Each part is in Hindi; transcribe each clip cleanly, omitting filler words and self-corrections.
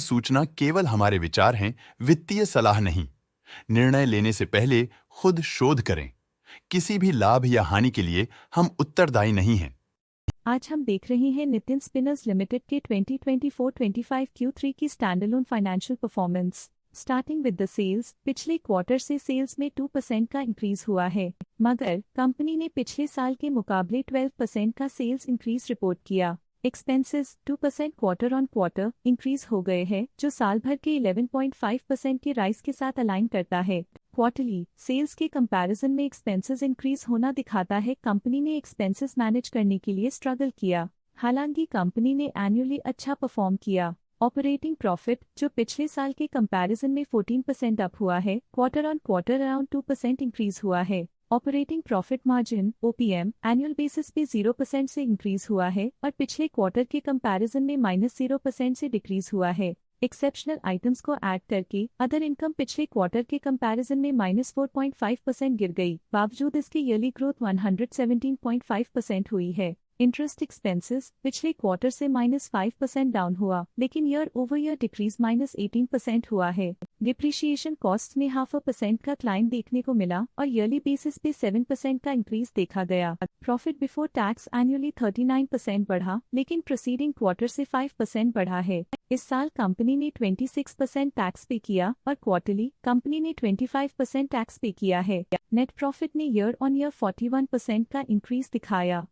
सूचना केवल हमारे विचार हैं, वित्तीय सलाह नहीं। निर्णय लेने से पहले खुद शोध करें। किसी भी लाभ या हानि के लिए हम उत्तरदायी नहीं हैं। आज हम देख रहे हैं नितिन स्पिनर्स लिमिटेड के 2024-25 Q3 की standalone financial performance. Starting with the sales, पिछले क्वार्टर से सेल्स में 2% का इंक्रीज हुआ है, मगर कंपनी ने पिछले साल के मुकाबले 12% का सेल्स इंक्रीज रिपोर्ट किया। Expenses 2% quarter on quarter increase हो गए हैं, जो साल भर के 11.5% के राइज के साथ अलाइन करता है। क्वार्टरली सेल्स के कंपैरिजन में एक्सपेंसेस इंक्रीज होना दिखाता है कंपनी ने एक्सपेंसेस मैनेज करने के लिए स्ट्रगल किया। हालांकि कंपनी ने एनुअली अच्छा परफॉर्म किया। ऑपरेटिंग प्रॉफिट, जो पिछले साल के कंपैरिजन में 14% अप हुआ है, quarter on quarter around 2% increase हुआ है। Operating profit margin (OPM) annual basis पे 0% से इंक्रीज हुआ है और पिछले क्वार्टर के कंपैरिजन में -0% से डिक्रीज हुआ है। एक्सेप्शनल आइटम्स को ऐड करके अदर इनकम पिछले क्वार्टर के कंपैरिजन में -4.5% गिर गई, बावजूद इसके ईयरली ग्रोथ 117.5% हुई है। इंटरेस्ट एक्सपेंसेस पिछले क्वार्टर से -5% डाउन हुआ, लेकिन ईयर ओवर ईयर डिक्रीज -18% हुआ है। डिप्रिशिएशन कॉस्ट में 0.5% का क्लाइम देखने को मिला और ईयरली बेसिस पे 7% का इंक्रीज देखा गया। प्रॉफिट बिफोर टैक्स एनुअली 39% बढ़ा, लेकिन प्रीसीडिंग क्वार्टर से 5% बढ़ा है। इस साल कंपनी ने 26% टैक्स पे किया और क्वार्टरली कंपनी ने 25% टैक्स पे किया है। नेट प्रॉफिट ने ईयर ऑन ईयर 41% का इंक्रीज दिखाया,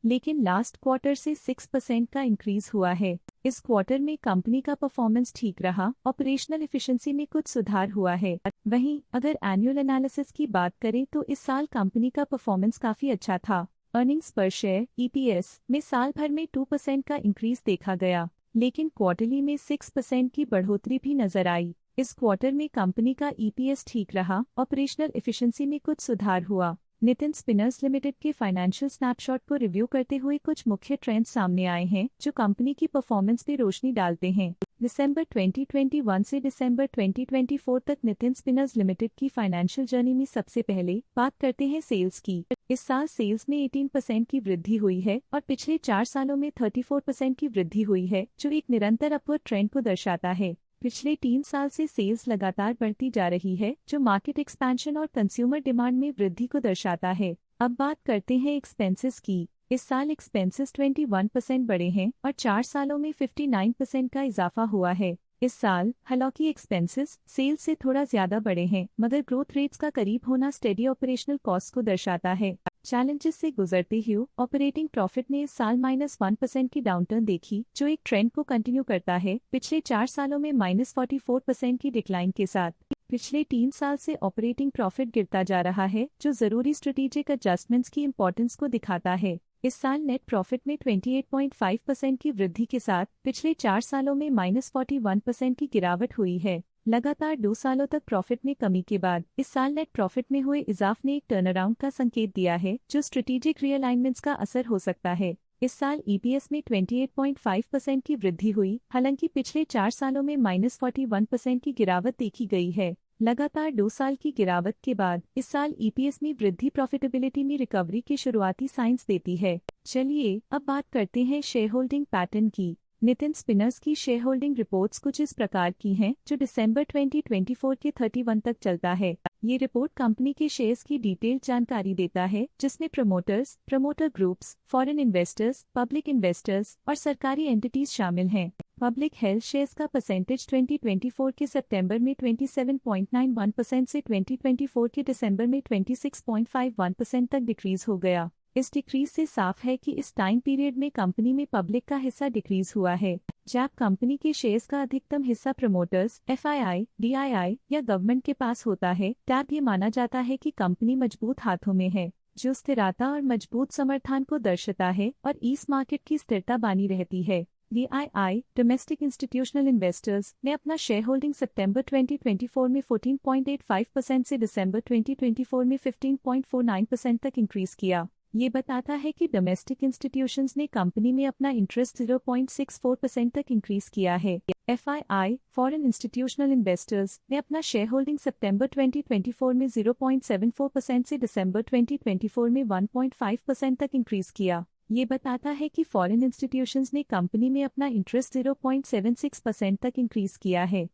लेकिन लास्ट क्वार्टर से 6% का इंक्रीज हुआ है। इस क्वार्टर में कंपनी का परफॉर्मेंस ठीक रहा, ऑपरेशनल एफिशिएंसी में कुछ सुधार हुआ है। वहीं अगर एनुअल एनालिसिस की बात करें तो इस साल कंपनी का परफॉर्मेंस काफी अच्छा था। अर्निंग्स पर शेयर (EPS) में साल भर में 2% का इंक्रीज देखा गया, लेकिन क्वार्टरली में 6% की बढ़ोतरी भी नजर आई। इस क्वार्टर में कंपनी का EPS ठीक रहा, ऑपरेशनल एफिशिएंसी में कुछ सुधार हुआ। नितिन स्पिनर्स लिमिटेड के फाइनेंशियल स्नैपशॉट को रिव्यू करते हुए कुछ मुख्य ट्रेंड्स सामने आए हैं जो कंपनी की परफॉर्मेंस पे रोशनी डालते हैं। दिसंबर 2021 से दिसंबर 2024 तक नितिन स्पिनर्स लिमिटेड की फाइनेंशियल जर्नी में सबसे पहले बात करते हैं सेल्स की। इस साल सेल्स में 18% की वृद्धि हुई है और पिछले 4 सालों में 34% की वृद्धि हुई है, जो एक निरंतर अपवर्ड ट्रेंड को दर्शाता है। पिछले 3 साल से सेल्स लगातार बढ़ती जा रही है, जो मार्केट एक्सपेंशन और कंज्यूमर डिमांड में वृद्धि को दर्शाता है। अब बात करते हैं एक्सपेंसेस की। इस साल एक्सपेंसेस 21% बढ़े हैं और 4 सालों में 59% का इजाफा हुआ है। इस साल हालांकि एक्सपेंसेस सेल्स से थोड़ा ज्यादा बढ़े हैं, मगर ग्रोथ रेट्स का करीब होना स्टेडी ऑपरेशनल कॉस्ट को दर्शाता है। चैलेंजेस से गुजरते हुए ऑपरेटिंग प्रॉफिट ने इस साल -1% की डाउनटर्न देखी, जो एक ट्रेंड को कंटिन्यू करता है, पिछले 4 सालों में -44% की डिक्लाइन के साथ। पिछले 3 साल से ऑपरेटिंग प्रॉफिट गिरता जा रहा है, जो जरूरी स्ट्रेटेजिक एडजस्टमेंट्स की इंपॉर्टेंस को दिखाता है। इस साल नेट प्रॉफिट में 28.5% की वृद्धि के साथ पिछले 4 सालों में -41% की गिरावट हुई है। लगातार 2 सालों तक प्रॉफिट में कमी के बाद इस साल नेट प्रॉफिट में हुए इजाफे ने एक टर्नअराउंड का संकेत दिया है, जो स्ट्रेटेजिक रीअलाइनमेंट्स का असर हो सकता है। इस साल EPS में 28.5% की वृद्धि हुई, हालांकि पिछले 4 सालों में -41% की गिरावट देखी गई है। लगातार 2 साल की गिरावट के बाद इस साल EPS में वृद्धि प्रॉफिटेबिलिटी में रिकवरी के शुरुआती साइंस देती है। चलिए अब बात करते हैं शेयर होल्डिंग पैटर्न की। नितिन स्पिनर्स की शेयर होल्डिंग रिपोर्ट्स कुछ इस प्रकार की हैं, जो दिसंबर 2024 के 31 तक चलता है। ये रिपोर्ट कंपनी के शेयर्स की डिटेल्ड जानकारी देता है, जिसमें promoters, promoter groups, foreign investors, public investors और सरकारी एंटिटीज शामिल हैं। पब्लिक हेल्थ शेयर्स का परसेंटेज 2024 के सितंबर में 27.91% से 2024 के दिसंबर में 26.51% तक डिक्रीज हो गया। इस डिक्रीज से साफ है कि इस टाइम पीरियड में कंपनी में पब्लिक का हिस्सा डिक्रीज हुआ है। जब कंपनी के शेयर्स का अधिकतम हिस्सा प्रमोटर्स, FII, DII या गवर्नमेंट के पास होता है, तब ये माना जाता है कि कंपनी मजबूत हाथों में है, जो स्थिरता और मजबूत समर्थन को दर्शाता है और इस मार्केट की स्थिरता बनी रहती है। DII डोमेस्टिक इंस्टीट्यूशनल इन्वेस्टर्स ने अपना शेयर होल्डिंग सितंबर 2024 में 14.85% से दिसंबर 2024 में 15.49% तक इंक्रीज किया। ये बताता है कि डोमेस्टिक इंस्टीट्यूशंस ने कंपनी में अपना इंटरेस्ट 0.64% तक इंक्रीज किया है। FII फॉरेन इंस्टीट्यूशनल इन्वेस्टर्स ने अपना शेयर होल्डिंग सितंबर 2024 में 0.74% से दिसंबर 2024 में 1.5% तक इंक्रीज किया। ये बताता है कि फॉरेन इंस्टीट्यूशंस ने कंपनी में अपना इंटरेस्ट 0.76% तक इंक्रीज किया है।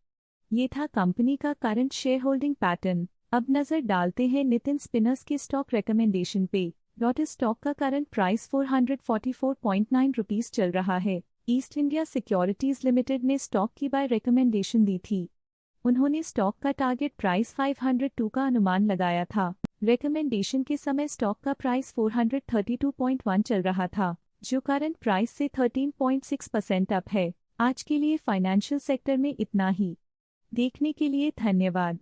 ये था कंपनी का करंट शेयर होल्डिंग पैटर्न। अब नजर डालते हैं नितिन स्पिनर्स के स्टॉक रिकमेंडेशन पे। डॉट स्टॉक का करंट प्राइस 444.9 रुपीस चल रहा है। ईस्ट इंडिया सिक्योरिटीज लिमिटेड ने स्टॉक की बाय रिकमेंडेशन दी थी। उन्होंने स्टॉक का टारगेट प्राइस 502 का अनुमान लगाया था। रिकमेंडेशन के समय स्टॉक का प्राइस 432.1 चल रहा था, जो करंट प्राइस से 13.6% अप है। आज के लिए फाइनेंशियल सेक्टर में इतना ही। देखने के लिए धन्यवाद।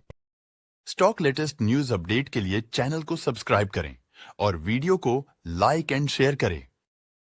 स्टॉक लेटेस्ट न्यूज अपडेट के लिए चैनल को सब्सक्राइब करें और वीडियो को लाइक एंड शेयर करें।